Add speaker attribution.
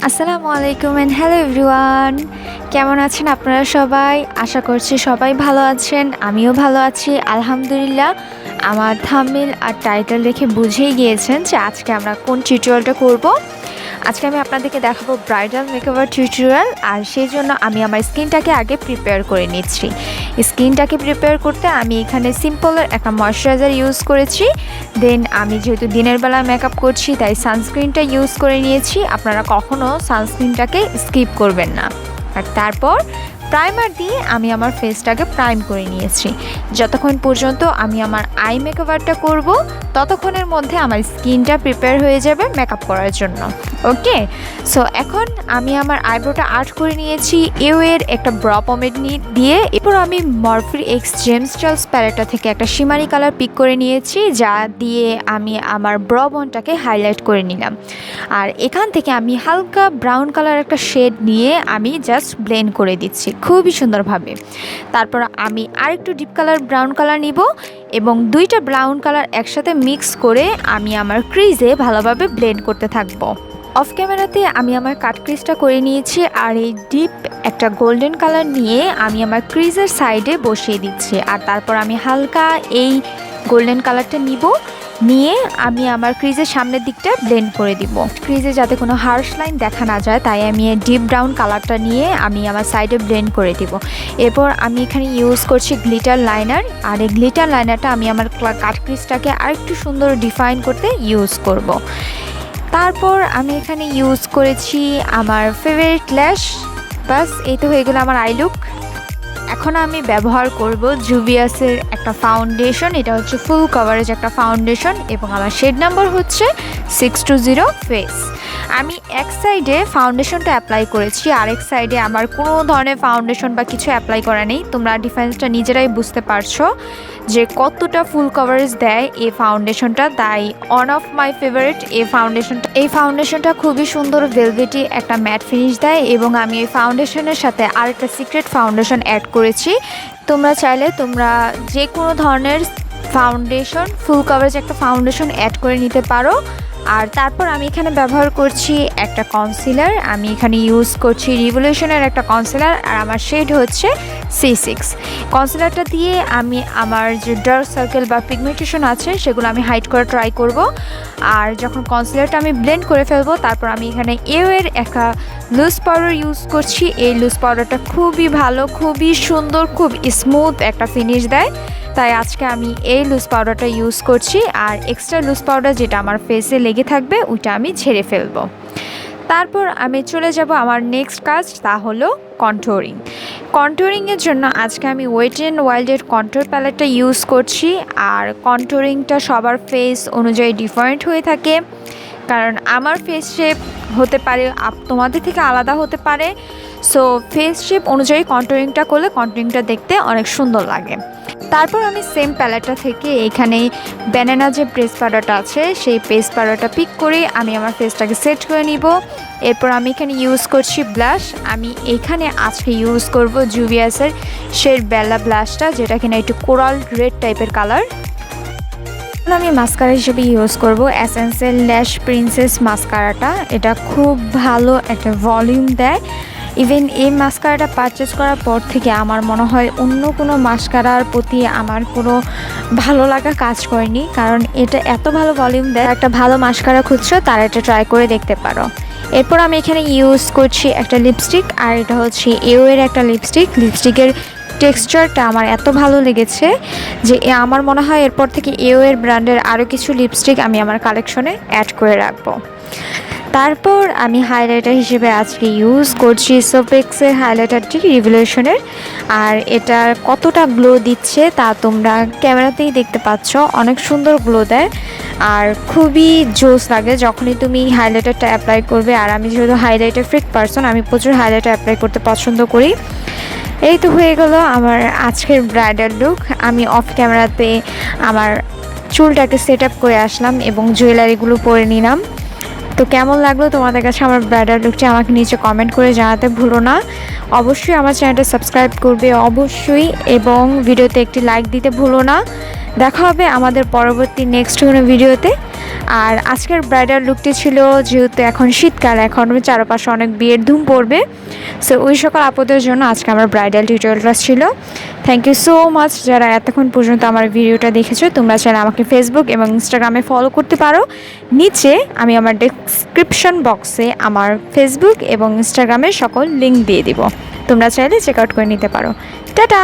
Speaker 1: আসসালামু আলাইকুম and hello everyone, কেমন আছেন আপনারা সবাই? আশা করছি সবাই ভালো আছেন, আমিও ভালো আছি আলহামদুলিল্লাহ। আমার থাম্বনেল আর টাইটেল দেখে বুঝেই গিয়েছেন যে আজকে আমরা কোন টিউটোরিয়ালটা করব। আজকে আমি আপনাদেরকে দেখাবো ব্রাইডাল মেকওভার টিউটোরিয়াল, আর সেই জন্য আমি আমার স্কিনটাকে আগে প্রিপেয়ার করে নিচ্ছি। স্কিনটাকে প্রিপেয়ার করতে আমি এখানে সিম্পলের একটা ময়েশ্চারাইজার ইউজ করেছি। দেন আমি যেহেতু দিনের বেলা মেকআপ করছি তাই সানস্ক্রিনটা ইউজ করে নিয়েছি। আপনারা কখনো সানস্ক্রিনটাকে স্কিপ করবেন না। আর তারপর প্রাইমার দিয়ে আমি আমার ফেসটাকে প্রাইম করে নিয়েছি। যতক্ষণ পর্যন্ত আমি আমার আই মেকওভারটা করব ততক্ষণের মধ্যে আমার স্কিনটা প্রিপেয়ার হয়ে যাবে মেকআপ করার জন্য। ওকে, সো এখন আমি আমার আইব্রোটা আর্ট করে নিয়েছি এর একটা ব্র পমেড দিয়ে। এরপর আমি মরফি এক্স জেমস চার্লস প্যালেটটা থেকে একটা শিমারি কালার পিক করে নিয়েছি, যা দিয়ে আমি আমার ব্র বোনটাকে হাইলাইট করে নিলাম। আর এখান থেকে আমি হালকা ব্রাউন কালার একটা শেড নিয়ে আমি জাস্ট ব্লেন্ড করে দিচ্ছি খুবই সুন্দরভাবে। তারপর আমি আরেকটু ডিপ কালার ব্রাউন কালার নিব এবং দুইটা ব্রাউন কালার একসাথে মিক্স করে আমি আমার ক্রিজে ভালোভাবে ব্লেন্ড করতে থাকবো। অফ ক্যামেরাতে আমি আমার কাট ক্রিজটা করে নিয়েছি, আর এই ডিপ একটা গোল্ডেন কালার নিয়ে আমি আমার ক্রিজের সাইডে বসিয়ে দিচ্ছি। আর তারপর আমি হালকা এই গোল্ডেন কালারটা নিয়ে আমি আমার ক্রিজের সামনের দিকটা ব্লেন্ড করে দিব, ক্রিজে যাতে কোনো হার্শ লাইন দেখা না যায়। তাই আমি ডিপ ব্রাউন কালারটা নিয়ে আমি আমার সাইডে ব্লেন্ড করে দিব। এরপর আমি এখানে ইউজ করছি গ্লিটার লাইনার, আর এই গ্লিটার লাইনারটা আমি আমার কাট ক্রিজটাকে আরেকটু সুন্দর ডিফাইন করতে ইউজ করব। তারপর আমি এখানে ইউজ করেছি আমার ফেভারিট ল্যাশ। বাস এই তো হয়ে গেল আমার আই লুক। এখন আমি ব্যবহার করব জুভিয়াসের একটা ফাউন্ডেশন। এটা হচ্ছে ফুল কভারেজ একটা ফাউন্ডেশন এবং আমার শেড নাম্বার হচ্ছে 620 ফেস। আমি এক সাইডে ফাউন্ডেশনটা অ্যাপ্লাই করেছি, আরেক সাইডে আমার কোনো ধরনের ফাউন্ডেশন বা কিছু অ্যাপ্লাই করা নেই। তোমরা ডিফারেন্সটা নিজেরাই বুঝতে পারছো যে কতটা ফুল কভারেজ দেয় এই ফাউন্ডেশনটা। তাই ওয়ান অফ মাই ফেভারিট এই ফাউন্ডেশনটা খুবই সুন্দর ভেলভেটি একটা ম্যাট ফিনিশ দেয়। এবং আমি এই ফাউন্ডেশনের সাথে আরেকটা সিক্রেট ফাউন্ডেশন অ্যাড করেছি। তোমরা চাইলে তোমরা যে কোনো ধরনের ফাউন্ডেশন ফুল কভারেজ একটা ফাউন্ডেশন অ্যাড করে নিতে পারো। আর তারপর আমি এখানে ব্যবহার করছি একটা কনসিলার। আমি এখানে ইউজ করছি রিভলিউশনের একটা কনসিলার, আর আমার শেড হচ্ছে C6। কনসিলারটা দিয়ে আমি আমার যে ডার্ক সার্কেল বা পিগমেন্টেশন আছে সেগুলো আমি হাইড করে ট্রাই করব। আর যখন কনসিলারটা আমি ব্লেন্ড করে ফেলবো তারপর আমি এখানে এর একটা লুজ পাউডার ইউজ করছি। এই লুজ পাউডারটা খুবই ভালো, খুবই সুন্দর, খুব স্মুথ একটা ফিনিশ দেয়। তাই আজকে আমি এই লুজ পাউডারটা ইউজ করছি। আর এক্সট্রা লুজ পাউডার যেটা আমার ফেসে লেগে থাকবে ওইটা আমি ঝেড়ে ফেলবো। তারপর আমি চলে যাব আমার নেক্সট কাজ, তা হলো কন্ট্যুরিং। কন্ট্যুরিংয়ের জন্য আজকে আমি ওয়েট অ্যান্ড ওয়াইল্ডের কন্ট্যুর প্যালেটটা ইউজ করছি। আর কন্ট্যুরিংটা সবার ফেস অনুযায়ী ডিফারেন্ট হয়ে থাকে, কারণ আমার ফেস শেপ হতে পারে তোমাদের থেকে আলাদা হতে পারে। সো ফেস শেপ অনুযায়ী কন্ট্যুরিংটা করলে কন্ট্যুরিংটা দেখতে অনেক সুন্দর লাগে। তারপর আমি সেম প্যালেটটা থেকে এখানে ব্যানানা যে প্রেস পাউডারটা আছে সেই প্রেস পাউডারটা পিক করে আমি আমার ফেসটাকে সেট করে নিব। এরপর আমি এখানে ইউজ করছি ব্লাশ। আমি এখানে আজকে ইউজ করব জুভিয়াসের শেড বেলা ব্লাশটা, যেটা কিনা একটু কোরাল রেড টাইপের কালার। আমি মাস্কারা হিসেবে ইউজ করব এসেন্সের ল্যাশ প্রিন্সেস মাস্কারাটা। এটা খুব ভালো একটা ভলিউম দেয় ইভেন এই মাস্কারাটা পারচেস করার পর থেকে আমার মনে হয় অন্য কোনো মাস্কারার প্রতি আমার কোনো ভালো লাগা কাজ করেনি, কারণ এটা এত ভালো ভলিউম দেয়। একটা ভালো মাস্কারা খুঁজছো তারা এটা ট্রাই করে দেখতে পারো। এরপর আমি এখানে ইউজ করছি একটা লিপস্টিক, আর এটা হচ্ছে এর একটা লিপস্টিকের টেক্সচারটা আমার এত ভালো লেগেছে যে আমার মনে হয় এরপর থেকে এর ব্র্যান্ডের আরও কিছু লিপস্টিক আমি আমার কালেকশনে অ্যাড করে রাখবো। তারপর আমি হাইলাইটার হিসেবে আজকে ইউজ করছি সোপেক্সের হাইলাইটারটি রিভলিউশনের। আর এটা কতটা গ্লো দিচ্ছে তা তোমরা ক্যামেরাতেই দেখতে পাচ্ছ, অনেক সুন্দর গ্লো দেয় আর খুবই জোস লাগে যখনই তুমি হাইলাইটারটা অ্যাপ্লাই করবে। আর আমি যেহেতু হাইলাইটার ফ্রিক পারসন, আমি প্রচুর হাইলাইটার অ্যাপ্লাই করতে পছন্দ করি। এই তো হয়ে গেল আমার আজকের ব্রাইডাল লুক। আমি অফ ক্যামেরাতে আমার চুলটাকে সেট আপ করে আসলাম এবং জুয়েলারিগুলো পরে নিলাম। তো কেমন লাগলো তোমাদের কাছে আমার ব্রাইডাল লুকটি আমাকে নিচে কমেন্ট করে জানাতে ভুলো না। অবশ্যই আমার চ্যানেলটা সাবস্ক্রাইব করবে অবশ্যই, এবং ভিডিওতে একটি লাইক দিতে ভুলো না। দেখা হবে আমাদের পরবর্তী নেক্সট কোনো ভিডিওতে। আর আজকের ব্রাইডাল লুকটি ছিল, যেহেতু এখন শীতকাল, এখন চারপাশে অনেক বিয়ের ধুম পড়বে, সো ওই সকল আপুদের জন্য আজকে আমার ব্রাইডাল টিউটোরিয়ালটা ছিল। থ্যাংক ইউ সো মাচ যারা এতক্ষণ পর্যন্ত আমার ভিডিওটা দেখেছো। তোমরা চাইলে আমাকে ফেসবুক এবং ইনস্টাগ্রামে ফলো করতে পারো। নিচে আমি আমার ডেসক্রিপশন বক্সে আমার ফেসবুক এবং ইনস্টাগ্রামের সকল লিঙ্ক দিয়ে দিব, তোমরা চাইলে চেক আউট করে নিতে পারো। টাটা।